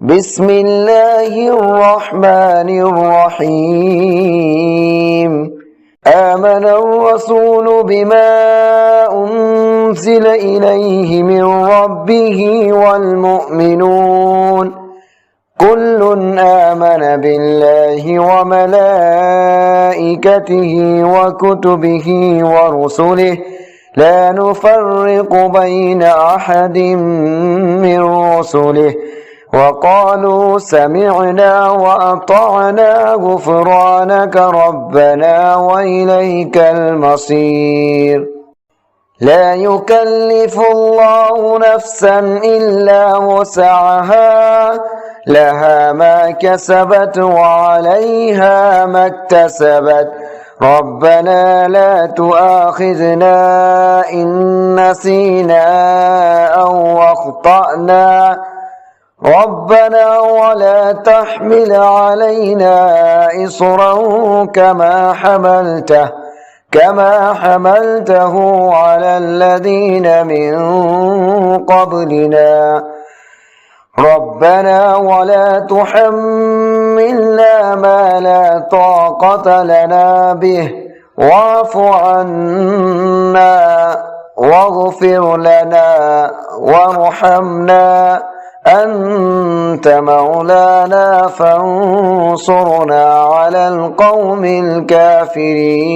بسم الله الرحمن الرحيم آمن الرسول بما أنزل إليه من ربه والمؤمنون كل آمن بالله وملائكته وكتبه ورسله لا نفرق بين أحد من رسله وقالوا سمعنا وأطعنا غفرانك ربنا وإليك المصير لا يكلف الله نفسا إلا وسعها لها ما كسبت وعليها ما اكتسبت ربنا لا تؤاخذنا إن نسينا أو أخطأنا ربنا ولا تحمل علينا إصرا كما حملته على الذين من قبلنا ربنا ولا تحملنا ما لا طاقة لنا به واعف عنا واغفر لنا وارحمنا أنت مولانا فانصرنا على القوم الكافرين.